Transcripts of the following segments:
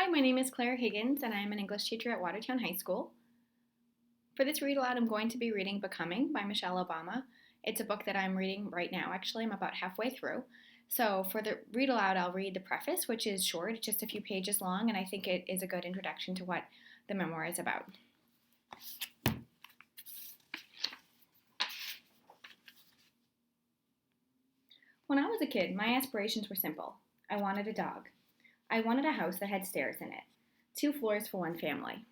Hi, my name is Claire Higgins, and I'm an English teacher at Watertown High School. For this read aloud, I'm going to be reading Becoming by Michelle Obama. It's a book that I'm reading right now. Actually, I'm about halfway through. So for the read aloud, I'll read the preface, which is short, just a few pages long, and I think it is a good introduction to what the memoir is about. When I was a kid, my aspirations were simple. I wanted a dog. I wanted a house that had stairs in it, 2 floors for one family.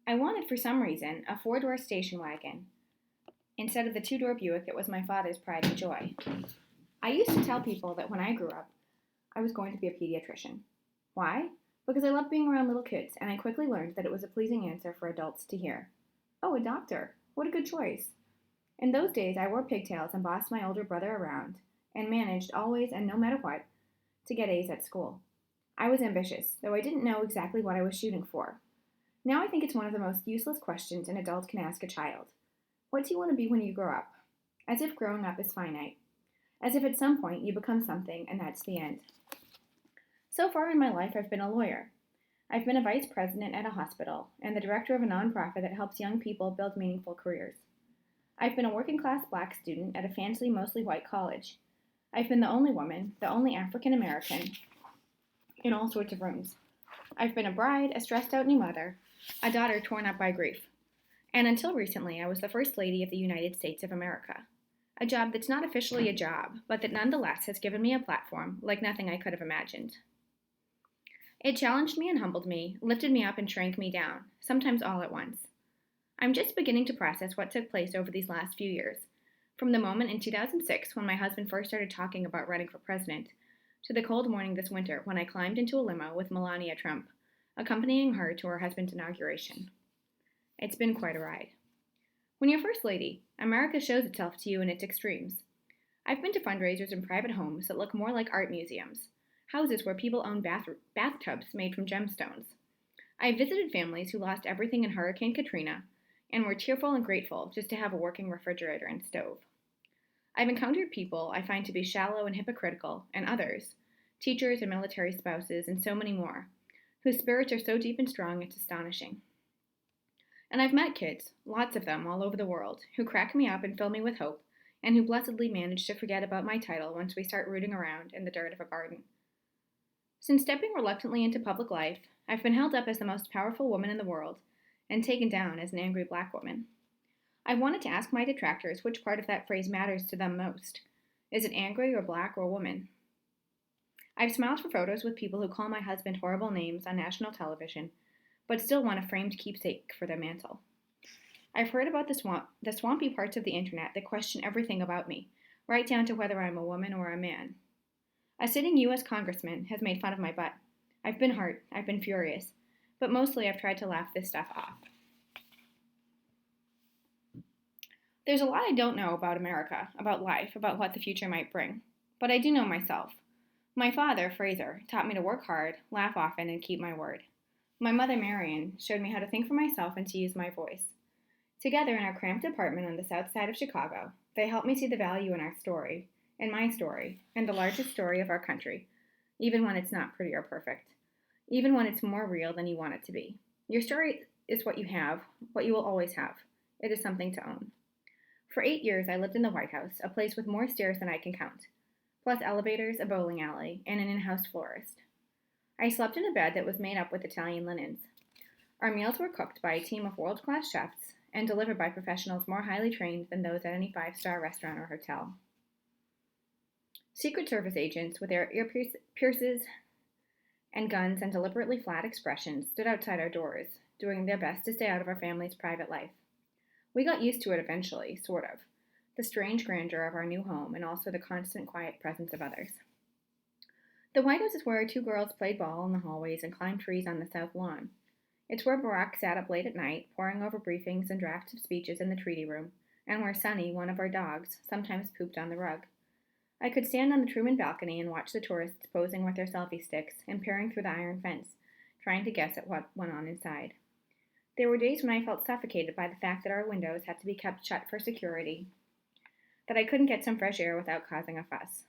I wanted, for some reason, a 4-door station wagon instead of the 2-door Buick that was my father's pride and joy. I used to tell people that when I grew up, I was going to be a pediatrician. Why? Because I loved being around little kids, and I quickly learned that it was a pleasing answer for adults to hear. Oh, a doctor. What a good choice. In those days, I wore pigtails and bossed my older brother around, and managed, always and no matter what, to get A's at school. I was ambitious, though I didn't know exactly what I was shooting for. Now I think it's one of the most useless questions an adult can ask a child. What do you want to be when you grow up? As if growing up is finite. As if at some point you become something and that's the end. So far in my life, I've been a lawyer. I've been a vice president at a hospital and the director of a nonprofit that helps young people build meaningful careers. I've been a working-class black student at a fancy, mostly white college. I've been the only woman, the only African American, in all sorts of rooms. I've been a bride, a stressed-out new mother, a daughter torn up by grief. And until recently, I was the First Lady of the United States of America. A job that's not officially a job, but that nonetheless has given me a platform like nothing I could have imagined. It challenged me and humbled me, lifted me up and shrank me down, sometimes all at once. I'm just beginning to process what took place over these last few years, from the moment in 2006 when my husband first started talking about running for president, to the cold morning this winter when I climbed into a limo with Melania Trump, accompanying her to her husband's inauguration. It's been quite a ride. When you're First Lady, America shows itself to you in its extremes. I've been to fundraisers in private homes that look more like art museums, houses where people own bathtubs made from gemstones. I've visited families who lost everything in Hurricane Katrina and were tearful and grateful just to have a working refrigerator and stove. I've encountered people I find to be shallow and hypocritical, and others, teachers and military spouses, and so many more, whose spirits are so deep and strong it's astonishing. And I've met kids, lots of them all over the world, who crack me up and fill me with hope, and who blessedly manage to forget about my title once we start rooting around in the dirt of a garden. Since stepping reluctantly into public life, I've been held up as the most powerful woman in the world, and taken down as an angry black woman. I've wanted to ask my detractors which part of that phrase matters to them most. Is it angry or black or woman? I've smiled for photos with people who call my husband horrible names on national television, but still want a framed keepsake for their mantle. I've heard about the swampy parts of the internet that question everything about me, right down to whether I'm a woman or a man. A sitting U.S. congressman has made fun of my butt. I've been hurt, I've been furious, but mostly I've tried to laugh this stuff off. There's a lot I don't know about America, about life, about what the future might bring, but I do know myself. My father, Fraser, taught me to work hard, laugh often, and keep my word. My mother, Marion, showed me how to think for myself and to use my voice. Together in our cramped apartment on the south side of Chicago, they helped me see the value in our story, in my story, and the largest story of our country, even when it's not pretty or perfect, even when it's more real than you want it to be. Your story is what you have, what you will always have. It is something to own. For 8 years, I lived in the White House, a place with more stairs than I can count, plus elevators, a bowling alley, and an in-house florist. I slept in a bed that was made up with Italian linens. Our meals were cooked by a team of world-class chefs and delivered by professionals more highly trained than those at any 5-star restaurant or hotel. Secret Service agents with their earpieces and guns and deliberately flat expressions stood outside our doors, doing their best to stay out of our family's private life. We got used to it eventually, sort of, the strange grandeur of our new home and also the constant quiet presence of others. The White House is where 2 girls played ball in the hallways and climbed trees on the south lawn. It's where Barack sat up late at night, poring over briefings and drafts of speeches in the treaty room, and where Sunny, one of our dogs, sometimes pooped on the rug. I could stand on the Truman balcony and watch the tourists posing with their selfie sticks and peering through the iron fence, trying to guess at what went on inside. There were days when I felt suffocated by the fact that our windows had to be kept shut for security, that I couldn't get some fresh air without causing a fuss.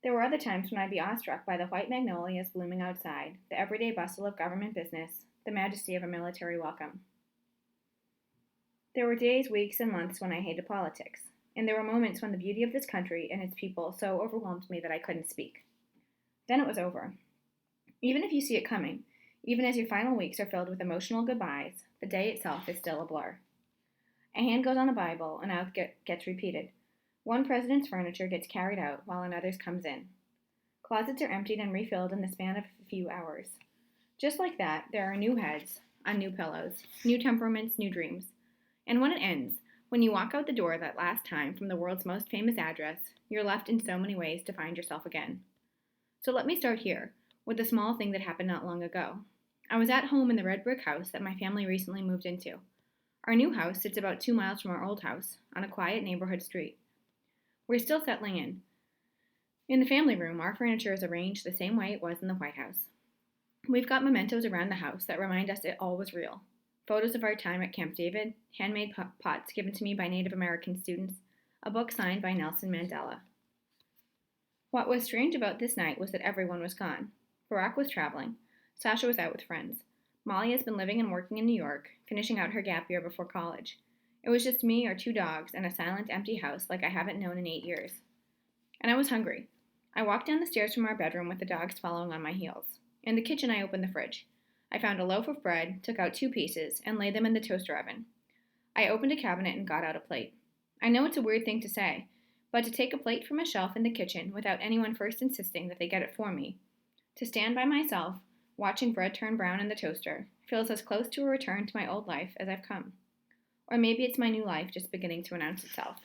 There were other times when I'd be awestruck by the white magnolias blooming outside, the everyday bustle of government business, the majesty of a military welcome. There were days, weeks, and months when I hated politics, and there were moments when the beauty of this country and its people so overwhelmed me that I couldn't speak. Then it was over. Even if you see it coming, even as your final weeks are filled with emotional goodbyes, the day itself is still a blur. A hand goes on the Bible, and out gets repeated. One president's furniture gets carried out while another's comes in. Closets are emptied and refilled in the span of a few hours. Just like that, there are new heads on new pillows, new temperaments, new dreams. And when it ends, when you walk out the door that last time from the world's most famous address, you're left in so many ways to find yourself again. So let me start here, with a small thing that happened not long ago. I was at home in the red brick house that my family recently moved into. Our new house sits about 2 miles from our old house, on a quiet neighborhood street. We're still settling in. In the family room, our furniture is arranged the same way it was in the White House. We've got mementos around the house that remind us it all was real. Photos of our time at Camp David, handmade pots given to me by Native American students, a book signed by Nelson Mandela. What was strange about this night was that everyone was gone. Barack was traveling. Sasha was out with friends. Molly has been living and working in New York, finishing out her gap year before college. It was just me, our 2 dogs, and a silent, empty house like I haven't known in 8 years. And I was hungry. I walked down the stairs from our bedroom with the dogs following on my heels. In the kitchen, I opened the fridge. I found a loaf of bread, took out 2 pieces, and laid them in the toaster oven. I opened a cabinet and got out a plate. I know it's a weird thing to say, but to take a plate from a shelf in the kitchen without anyone first insisting that they get it for me, to stand by myself, watching bread turn brown in the toaster, feels as close to a return to my old life as I've come. Or maybe it's my new life just beginning to announce itself.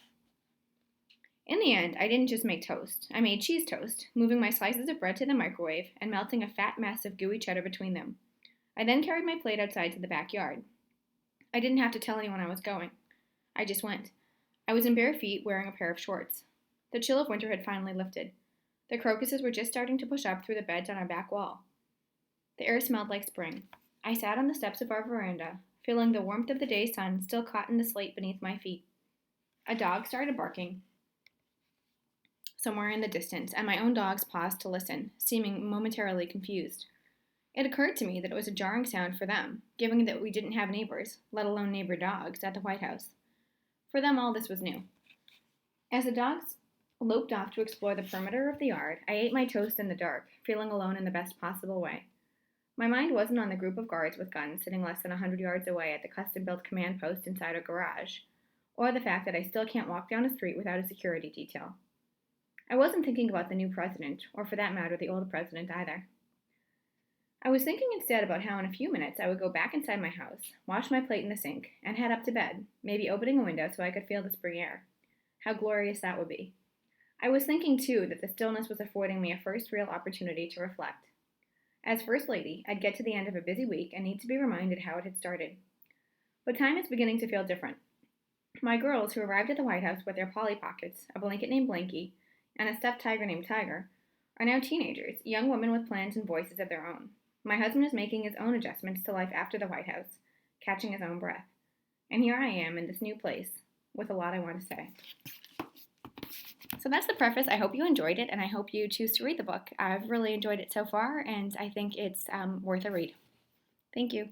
In the end, I didn't just make toast. I made cheese toast, moving my slices of bread to the microwave and melting a fat mess of gooey cheddar between them. I then carried my plate outside to the backyard. I didn't have to tell anyone I was going. I just went. I was in bare feet, wearing a pair of shorts. The chill of winter had finally lifted. The crocuses were just starting to push up through the beds on our back wall. The air smelled like spring. I sat on the steps of our veranda, feeling the warmth of the day's sun still caught in the slate beneath my feet. A dog started barking somewhere in the distance, and my own dogs paused to listen, seeming momentarily confused. It occurred to me that it was a jarring sound for them, given that we didn't have neighbors, let alone neighbor dogs, at the White House. For them, all this was new. As the dogs loped off to explore the perimeter of the yard, I ate my toast in the dark, feeling alone in the best possible way. My mind wasn't on the group of guards with guns sitting less than 100 yards away at the custom-built command post inside a garage, or the fact that I still can't walk down a street without a security detail. I wasn't thinking about the new president, or for that matter, the old president either. I was thinking instead about how in a few minutes I would go back inside my house, wash my plate in the sink, and head up to bed, maybe opening a window so I could feel the spring air. How glorious that would be. I was thinking, too, that the stillness was affording me a first real opportunity to reflect. As First Lady, I'd get to the end of a busy week and need to be reminded how it had started. But time is beginning to feel different. My girls, who arrived at the White House with their Polly Pockets, a blanket named Blanky, and a stuffed tiger named Tiger, are now teenagers, young women with plans and voices of their own. My husband is making his own adjustments to life after the White House, catching his own breath. And here I am in this new place, with a lot I want to say. So that's the preface. I hope you enjoyed it, and I hope you choose to read the book. I've really enjoyed it so far, and I think it's worth a read. Thank you.